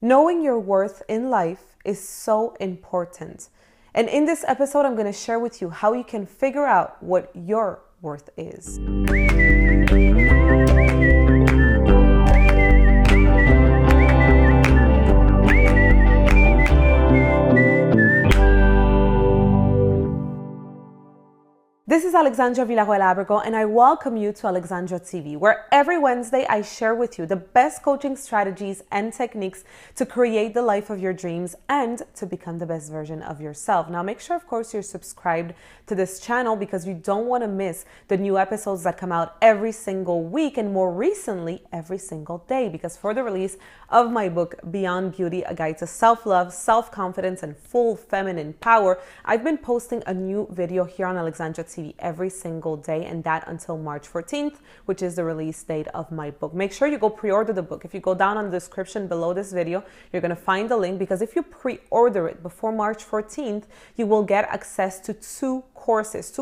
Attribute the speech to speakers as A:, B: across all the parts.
A: Knowing your worth in life is so important. And in this episode, I'm going to share with you how you can figure out what your worth is. This is Alexandra Villarroel Abrego, and I welcome you to AlexandraTV, where every Wednesday I share with you the best coaching strategies and techniques to create the life of your dreams and to become the best version of yourself. Now, make sure, of course, you're subscribed to this channel because you don't want to miss the new episodes that come out every single week and more recently, every single day. Because for the release of my book, Beyond Beauty, A Guide to Self-Love, Self-Confidence, and Full Feminine Power, I've been posting a new video here on AlexandraTV every single day, and that until March 14th, which is the release date of my book. Make sure you go pre-order the book. If you go down on the description below this video, you're going to find the link, because if you pre-order it before March 14th, you will get access to two courses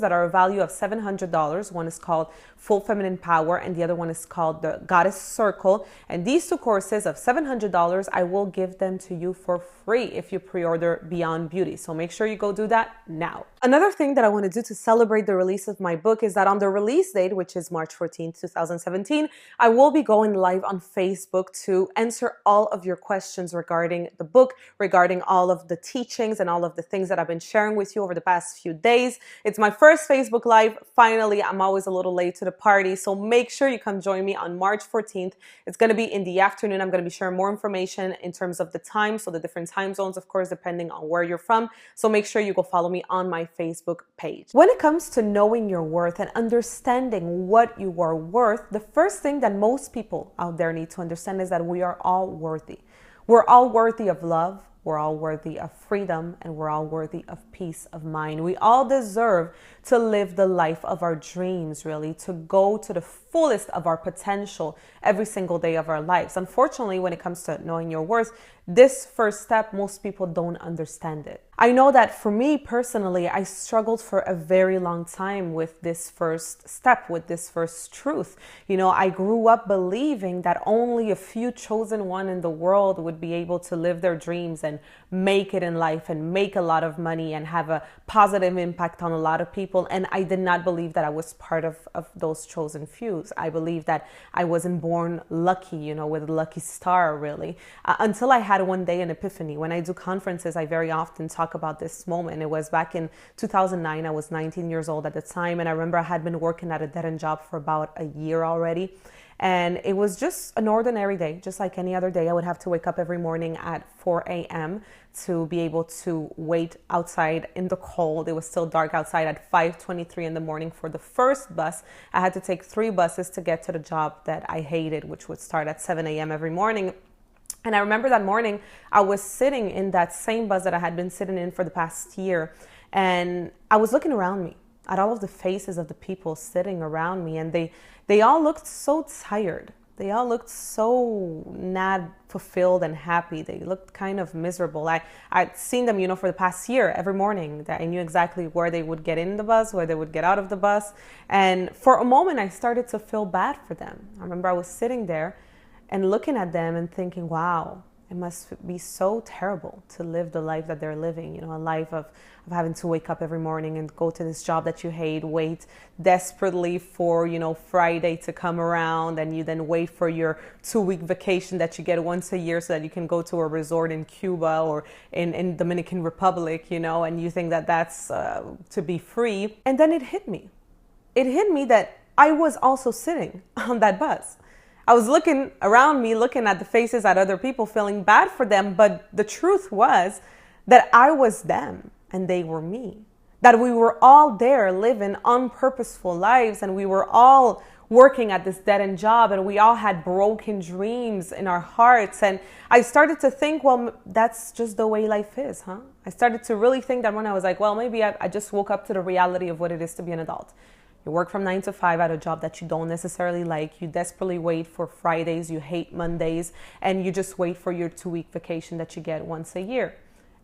A: that are a value of $700. One is called Full Feminine Power and the other one is called the Goddess Circle. And these two courses of $700, I will give them to you for free if you pre-order Beyond Beauty. So make sure you go do that now. Another thing that I want to do to celebrate the release of my book is that on the release date, which is March 14th, 2017, I will be going live on Facebook to answer all of your questions regarding the book, regarding all of the teachings and all of the things that I've been sharing with you over the past few days. It's my first Facebook Live. Finally, I'm always a little late to the party, so make sure you come join me on March 14th. It's going to be in the afternoon. I'm going to be sharing more information in terms of the time, so the different time zones, of course, depending on where you're from. So make sure you go follow me on my Facebook page. When it comes to knowing your worth and understanding what you are worth, the first thing that most people out there need to understand is that we are all worthy. We're all worthy of love. We're all worthy of freedom, and we're all worthy of peace of mind. We all deserve to live the life of our dreams, really, to go to the fullest of our potential every single day of our lives. Unfortunately, when it comes to knowing your worth, this first step, most people don't understand it. I know that for me personally, I struggled for a very long time with this first step, with this first truth. You know, I grew up believing that only a few chosen ones in the world would be able to live their dreams and make it in life and make a lot of money and have a positive impact on a lot of people. And I did not believe that I was part of those chosen few. I believe that I wasn't born lucky, you know, with a lucky star, really, until I had one day an epiphany. When I do conferences, I very often talk about this moment. It was back in 2009. I was 19 years old at the time, and I remember I had been working at a dead-end job for about a year already. And it was just an ordinary day, just like any other day. I would have to wake up every morning at 4 a.m. to be able to wait outside in the cold. It was still dark outside at 5:23 in the morning for the first bus. I had to take 3 buses to get to the job that I hated, which would start at 7 a.m. every morning. And I remember that morning, I was sitting in that same bus that I had been sitting in for the past year. And I was looking around me at all of the faces of the people sitting around me, and they all looked so tired. They all looked so not fulfilled and happy. They looked kind of miserable. I'd seen them, you know, for the past year, every morning, that I knew exactly where they would get in the bus, where they would get out of the bus. And for a moment, I started to feel bad for them. I remember I was sitting there and looking at them and thinking, wow, it must be so terrible to live the life that they're living, you know, a life of having to wake up every morning and go to this job that you hate, wait desperately for, you know, Friday to come around, and you then wait for your 2-week vacation that you get once a year so that you can go to a resort in Cuba or in Dominican Republic, you know, and you think that that's to be free. And then it hit me. It hit me that I was also sitting on that bus. I was looking around me, looking at the faces at other people, feeling bad for them. But the truth was that I was them and they were me. That we were all there living unpurposeful lives, and we were all working at this dead-end job, and we all had broken dreams in our hearts. And I started to think, well, that's just the way life is, huh? I started to really think that when I was like, well, maybe I just woke up to the reality of what it is to be an adult. You work from 9 to 5 at a job that you don't necessarily like. You desperately wait for Fridays. You hate Mondays. And you just wait for your 2-week vacation that you get once a year.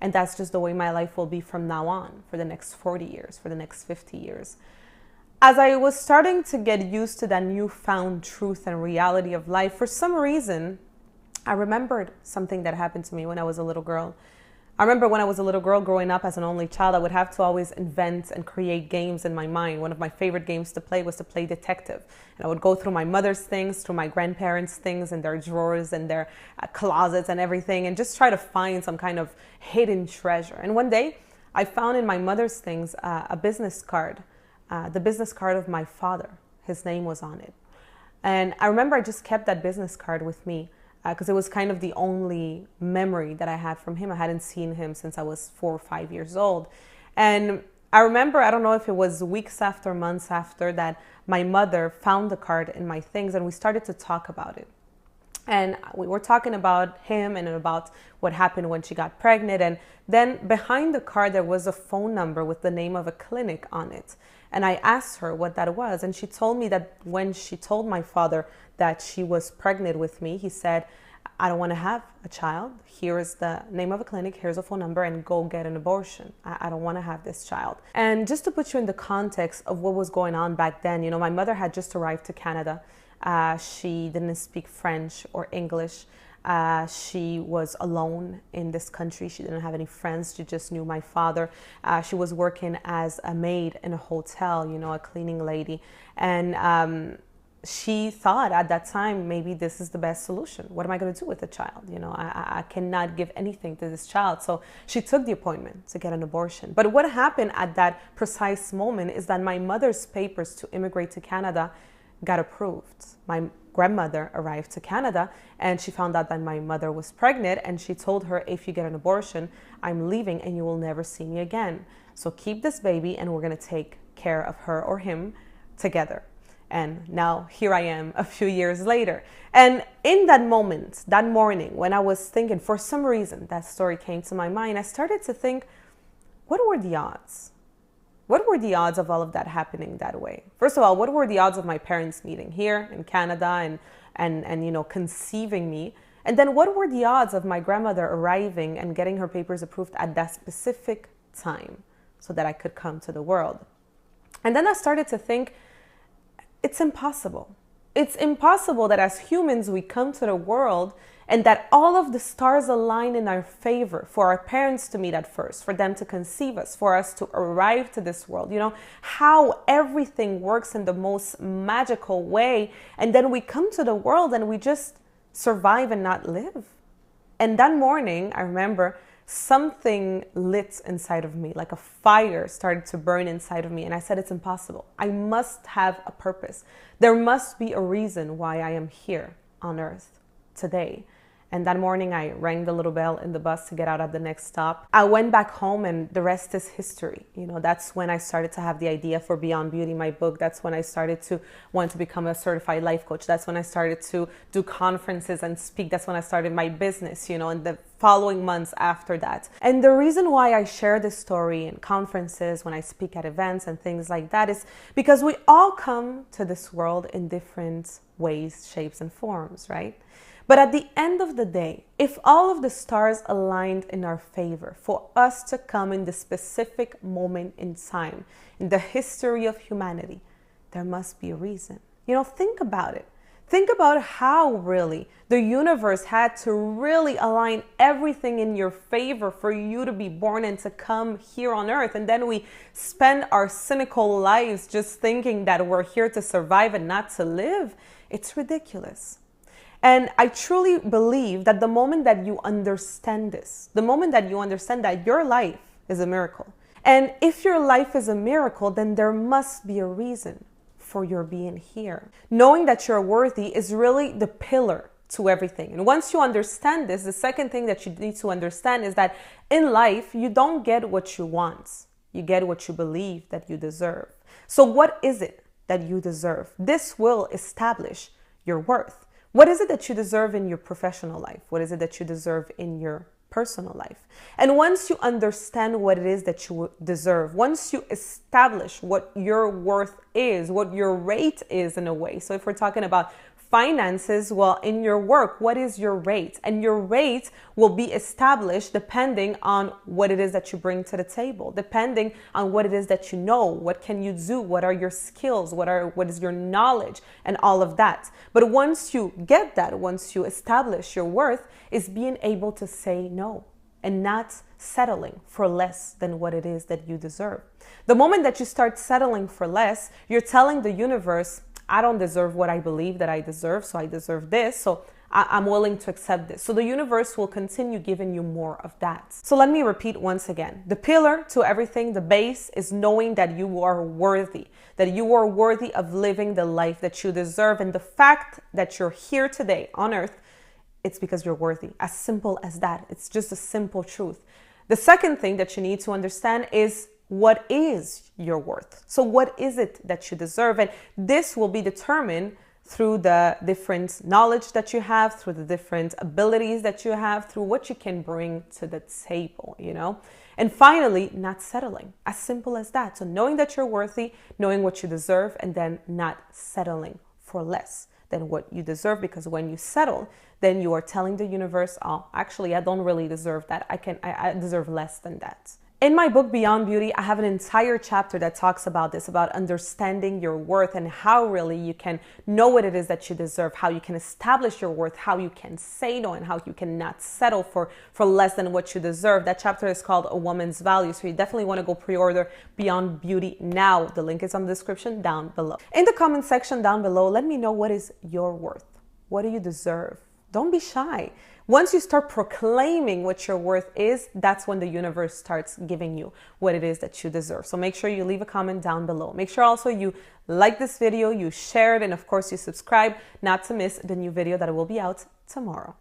A: And that's just the way my life will be from now on for the next 40 years, for the next 50 years. As I was starting to get used to that newfound truth and reality of life, for some reason, I remembered something that happened to me when I was a little girl. I remember when I was a little girl growing up as an only child, I would have to always invent and create games in my mind. One of my favorite games to play was to play detective. And I would go through my mother's things, through my grandparents' things and their drawers and their closets and everything, and just try to find some kind of hidden treasure. And one day I found in my mother's things a business card, the business card of my father. His name was on it. And I remember I just kept that business card with me because it was kind of the only memory that I had from him. I hadn't seen him since I was 4 or 5 years old. And I remember, I don't know if it was weeks after, months after, that my mother found the card in my things and we started to talk about it. And we were talking about him and about what happened when she got pregnant. And then behind the card, there was a phone number with the name of a clinic on it. And I asked her what that was. And she told me that when she told my father that she was pregnant with me, he said, I don't want to have a child. Here is the name of a clinic. Here's a phone number and go get an abortion. I don't want to have this child. And just to put you in the context of what was going on back then, you know, my mother had just arrived to Canada. She didn't speak French or English. She was alone in this country. She didn't have any friends. She just knew my father. She was working as a maid in a hotel, you know, a cleaning lady. And she thought at that time, maybe this is the best solution. What am I going to do with the child? You know, I cannot give anything to this child. So she took the appointment to get an abortion. But what happened at that precise moment is that my mother's papers to immigrate to Canada got approved. My grandmother arrived to Canada and she found out that my mother was pregnant, and she told her, if you get an abortion, I'm leaving and you will never see me again. So keep this baby and we're going to take care of her or him together. And now here I am a few years later. And in that moment, that morning, when I was thinking, for some reason, that story came to my mind, I started to think, what were the odds? What were the odds of all of that happening that way? First of all, what were the odds of my parents meeting here in Canada and you know, conceiving me? And then what were the odds of my grandmother arriving and getting her papers approved at that specific time so that I could come to the world? And then I started to think, it's impossible. It's impossible that as humans we come to the world and that all of the stars align in our favor for our parents to meet at first, for them to conceive us, for us to arrive to this world. You know, how everything works in the most magical way. And then we come to the world and we just survive and not live. And that morning, I remember something lit inside of me, like a fire started to burn inside of me. And I said, it's impossible. I must have a purpose. There must be a reason why I am here on earth today. And that morning I rang the little bell in the bus to get out at the next stop. I went back home and the rest is history. You know, that's when I started to have the idea for Beyond Beauty, my book. That's when I started to want to become a certified life coach. That's when I started to do conferences and speak. That's when I started my business, you know, in the following months after that. And the reason why I share this story in conferences, when I speak at events and things like that, is because we all come to this world in different ways, shapes, and forms, right? But at the end of the day, if all of the stars aligned in our favor for us to come in the specific moment in time, in the history of humanity, there must be a reason. You know, think about it. Think about how really the universe had to really align everything in your favor for you to be born and to come here on earth. And then we spend our cynical lives just thinking that we're here to survive and not to live. It's ridiculous. And I truly believe that the moment that you understand this, the moment that you understand that your life is a miracle, and if your life is a miracle, then there must be a reason for your being here. Knowing that you're worthy is really the pillar to everything. And once you understand this, the second thing that you need to understand is that in life, you don't get what you want. You get what you believe that you deserve. So what is it that you deserve? This will establish your worth. What is it that you deserve in your professional life? What is it that you deserve in your personal life? And once you understand what it is that you deserve, once you establish what your worth is, what your rate is in a way. So if we're talking about finances? Well, in your work, what is your rate? And your rate will be established depending on what it is that you bring to the table, depending on what it is that you know, what can you do, what are your skills, what is your knowledge, and all of that. But once you get that, once you establish your worth, is being able to say no and not settling for less than what it is that you deserve. The moment that you start settling for less, you're telling the universe, I don't deserve what I believe that I deserve, so I deserve this, so I'm willing to accept this. So the universe will continue giving you more of that. So let me repeat once again. The pillar to everything, the base, is knowing that you are worthy, that you are worthy of living the life that you deserve. And the fact that you're here today on earth, it's because you're worthy. As simple as that. It's just a simple truth. The second thing that you need to understand is, what is your worth? So what is it that you deserve? And this will be determined through the different knowledge that you have, through the different abilities that you have, through what you can bring to the table, you know? And finally, not settling. As simple as that. So knowing that you're worthy, knowing what you deserve, and then not settling for less than what you deserve. Because when you settle, then you are telling the universe, oh, actually, I don't really deserve that. I deserve less than that. In my book, Beyond Beauty, I have an entire chapter that talks about this, about understanding your worth and how really you can know what it is that you deserve, how you can establish your worth, how you can say no, and how you cannot settle for less than what you deserve. That chapter is called A Woman's Value. So you definitely want to go pre-order Beyond Beauty now. The link is on the description down below. In the comment section down below, let me know, what is your worth? What do you deserve? Don't be shy. Once you start proclaiming what your worth is, that's when the universe starts giving you what it is that you deserve. So make sure you leave a comment down below. Make sure also you like this video, you share it, and of course you subscribe not to miss the new video that will be out tomorrow.